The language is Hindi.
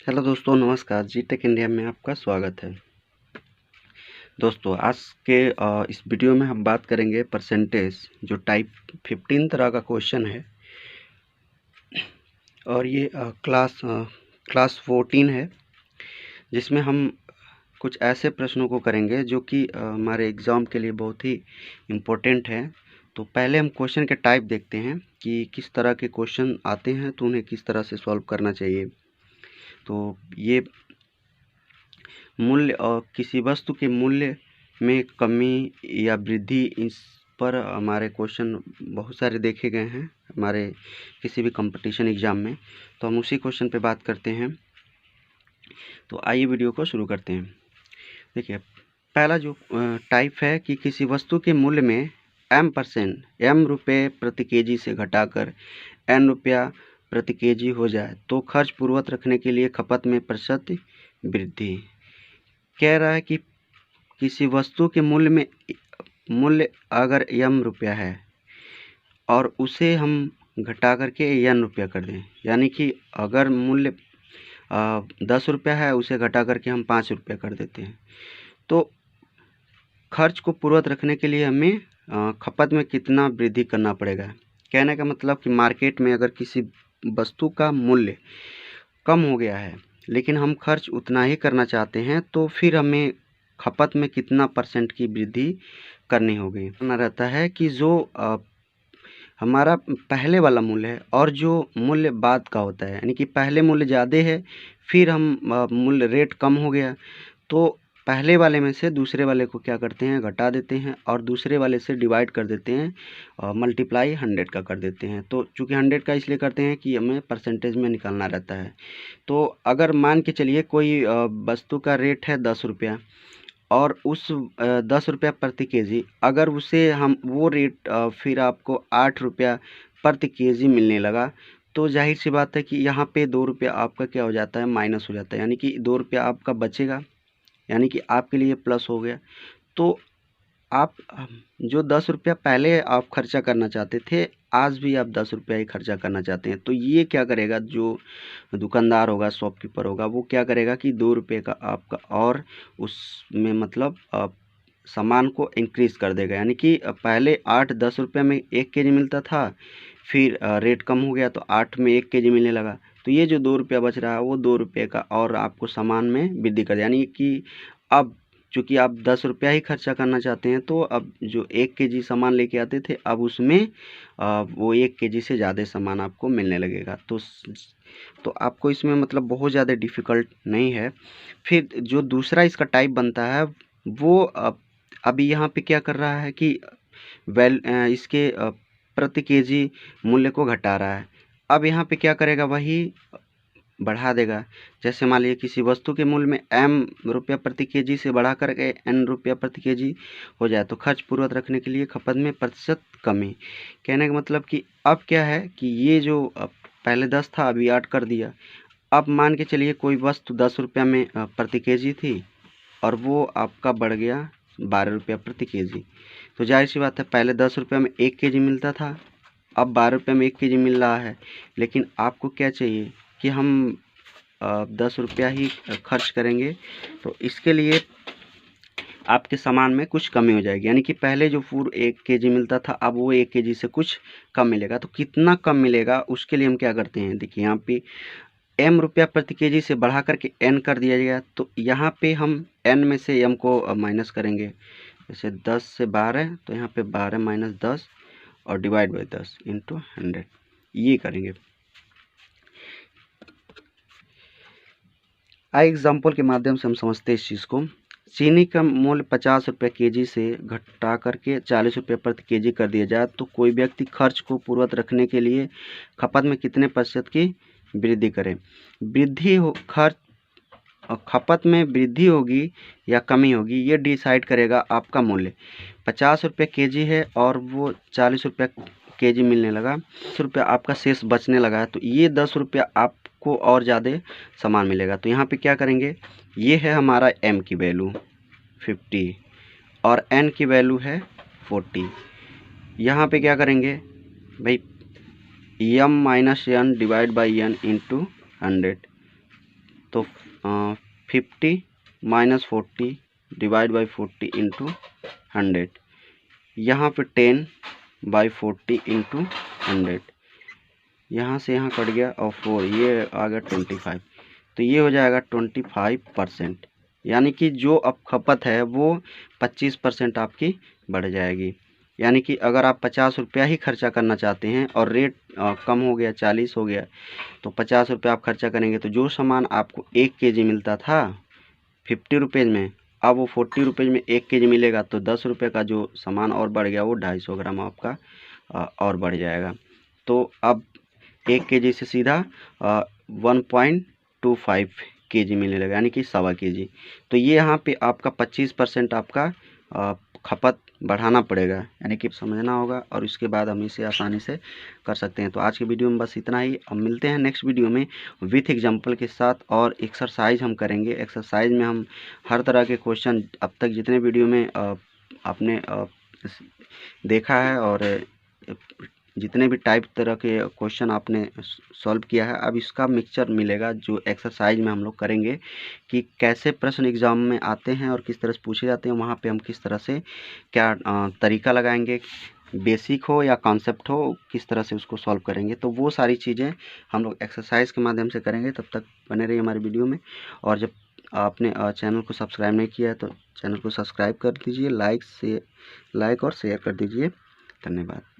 हेलो दोस्तों, नमस्कार। जी टेक इंडिया में आपका स्वागत है। दोस्तों, आज के इस वीडियो में हम बात करेंगे परसेंटेज, जो टाइप 15 तरह का क्वेश्चन है और ये क्लास 14 है, जिसमें हम कुछ ऐसे प्रश्नों को करेंगे जो कि हमारे एग्ज़ाम के लिए बहुत ही इम्पोर्टेंट है। तो पहले हम क्वेश्चन के टाइप देखते हैं कि किस तरह के क्वेश्चन आते हैं, तो उन्हें किस तरह से सॉल्व करना चाहिए। तो ये मूल्य और किसी वस्तु के मूल्य में कमी या वृद्धि, इस पर हमारे क्वेश्चन बहुत सारे देखे गए हैं हमारे किसी भी कंपटीशन एग्ज़ाम में। तो हम उसी क्वेश्चन पे बात करते हैं। तो आइए वीडियो को शुरू करते हैं। देखिए, पहला जो टाइप है कि किसी वस्तु के मूल्य में m रुपये प्रति केजी से घटाकर n रुपया प्रति केजी हो जाए तो खर्च पूर्ववत रखने के लिए खपत में प्रतिशत वृद्धि। कह रहा है कि किसी वस्तु के मूल्य अगर रुपया है और उसे हम घटा करके रुपया कर दें, यानी कि अगर मूल्य 10 रुपया है, उसे घटा करके हम 5 रुपया कर देते हैं, तो खर्च को पूर्ववत रखने के लिए हमें खपत में कितना वृद्धि करना पड़ेगा। कहने का मतलब कि मार्केट में अगर किसी वस्तु का मूल्य कम हो गया है लेकिन हम खर्च उतना ही करना चाहते हैं, तो फिर हमें खपत में कितना % की वृद्धि करनी होगी। करना रहता है कि जो हमारा पहले वाला मूल्य है और जो मूल्य बाद का होता है, यानी कि पहले मूल्य ज़्यादा है, फिर हम मूल्य रेट कम हो गया, तो पहले वाले में से दूसरे वाले को क्या करते हैं, घटा देते हैं और दूसरे वाले से डिवाइड कर देते हैं और मल्टीप्लाई 100 का कर देते हैं। तो चूँकि 100 का इसलिए करते हैं कि हमें परसेंटेज में निकालना रहता है। तो अगर मान के चलिए कोई वस्तु का रेट है 10 रुपया और उस 10 रुपया प्रति केजी, अगर उसे हम वो रेट फिर आपको 8 रुपया प्रति केजी मिलने लगा, तो जाहिर सी बात है कि यहाँ पे 2 रुपया आपका क्या हो जाता है, माइनस हो जाता है, यानी कि 2 रुपया आपका बचेगा, यानी कि आपके लिए प्लस हो गया। तो आप जो 10 रुपया पहले आप खर्चा करना चाहते थे, आज भी आप 10 रुपया ही खर्चा करना चाहते हैं। तो ये क्या करेगा, जो दुकानदार होगा, शॉपकीपर होगा, वो क्या करेगा कि 2 रुपये का आपका और उसमें मतलब सामान को इंक्रीज़ कर देगा, यानी कि पहले 8-10 रुपये में 1 केजी मिलता था, फिर रेट कम हो गया तो 8 में 1 केजी मिलने लगा। तो ये जो 2 रुपया बच रहा है, वो 2 रुपये का और आपको सामान में वृद्धि कर, यानी कि अब चूँकि आप 10 रुपया ही खर्चा करना चाहते हैं, तो अब जो 1 केजी सामान लेके आते थे, अब उसमें वो 1 केजी से ज़्यादा सामान आपको मिलने लगेगा। तो आपको इसमें मतलब बहुत ज़्यादा डिफ़िकल्ट नहीं है। फिर जो दूसरा इसका टाइप बनता है, वो अभी यहाँ पे क्या कर रहा है कि इसके प्रति केजी मूल्य को घटा रहा है। अब यहाँ पे क्या करेगा, वही बढ़ा देगा। जैसे मान लीजिए किसी वस्तु के मूल्य में रुपया प्रति केजी से बढ़ा करके n रुपया प्रति केजी हो जाए तो खर्च पूर्ववत रखने के लिए खपत में प्रतिशत कमी। कहने का मतलब कि अब क्या है कि ये जो पहले 10 था, अभी 8 कर दिया। अब मान के चलिए कोई वस्तु 10 रुपया में प्रति केजी थी और वो आपका बढ़ गया 12 रुपया प्रति केजी। तो जाहिर सी बात है, पहले 10 रुपये में 1 केजी मिलता था, अब 12 रुपये में 1 केजी मिल रहा है। लेकिन आपको क्या चाहिए कि हम 10 रुपया ही खर्च करेंगे, तो इसके लिए आपके सामान में कुछ कमी हो जाएगी, यानी कि पहले जो पूरा 1 केजी मिलता था, अब वो 1 केजी से कुछ कम मिलेगा। तो कितना कम मिलेगा, उसके लिए हम क्या करते हैं, देखिए यहाँ पे रुपया प्रति केजी से बढ़ा करके n कर दिया गया, तो यहाँ पे हम n में से m को माइनस करेंगे। जैसे 10 से 12, तो यहाँ पे 12 माइनस 10 और डिवाइड बाई 10 इंटू 100, ये करेंगे। आइए एग्जाम्पल के माध्यम से हम समझते हैं इस चीज़ को। चीनी का मूल्य 50 रुपये केजी से घटा करके 40 रुपये प्रति केजी कर दिया जाए तो कोई व्यक्ति खर्च को पूर्ववत रखने के लिए खपत में कितने % की वृद्धि करे। खपत में वृद्धि होगी या कमी होगी, ये डिसाइड करेगा आपका मूल्य। 50 रुपये केजी है और वो 40 रुपये केजी मिलने लगा, 10 रुपया आपका शेष बचने लगा है, तो ये 10 रुपया आपको और ज़्यादा सामान मिलेगा। तो यहाँ पे क्या करेंगे, ये है हमारा m की वैल्यू 50 और n की वैल्यू है 40। यहाँ पे क्या करेंगे भाई, m minus n divide by n into 100। तो 50 माइनस 40 डिवाइड बाई 40 इंटू 100, यहाँ पे 10 बाई 40 इंटू 100, यहाँ से यहाँ कट गया और 4, ये आ गया 25, तो ये हो जाएगा 25%। यानी कि जो अब खपत है वो 25% आपकी बढ़ जाएगी। यानी कि अगर आप 50 रुपया ही खर्चा करना चाहते हैं और रेट कम हो गया, 40 हो गया, तो 50 रुपया आप खर्चा करेंगे, तो जो सामान आपको 1 केजी मिलता था 50 रुपये में, अब वो 40 रुपये में 1 केजी मिलेगा, तो 10 रुपये का जो सामान और बढ़ गया वो 250 ग्राम आपका और बढ़ जाएगा। तो अब 1 केजी से सीधा 1.25 केजी मिलने लगा, यानी कि 1.25 केजी। तो ये यहाँ पे आपका 25% आपका खपत बढ़ाना पड़ेगा, यानी कि समझना होगा, और इसके बाद हम इसे आसानी से कर सकते हैं। तो आज की वीडियो में बस इतना ही। अब मिलते हैं नेक्स्ट वीडियो में विथ एग्जांपल के साथ, और एक्सरसाइज हम करेंगे। एक्सरसाइज में हम हर तरह के क्वेश्चन अब तक जितने वीडियो में आपने देखा है और जितने भी टाइप तरह के क्वेश्चन आपने सॉल्व किया है, अब इसका मिक्सचर मिलेगा जो एक्सरसाइज में हम लोग करेंगे कि कैसे प्रश्न एग्जाम में आते हैं और किस तरह से पूछे जाते हैं, वहाँ पे हम किस तरह से क्या तरीका लगाएंगे, बेसिक हो या कॉन्सेप्ट हो, किस तरह से उसको सॉल्व करेंगे। तो वो सारी चीज़ें हम लोग एक्सरसाइज के माध्यम से करेंगे। तब तक बने रहिए हमारी वीडियो में, और जब आपने चैनल को सब्सक्राइब नहीं किया है तो चैनल को सब्सक्राइब कर दीजिए, लाइक और शेयर कर दीजिए। धन्यवाद।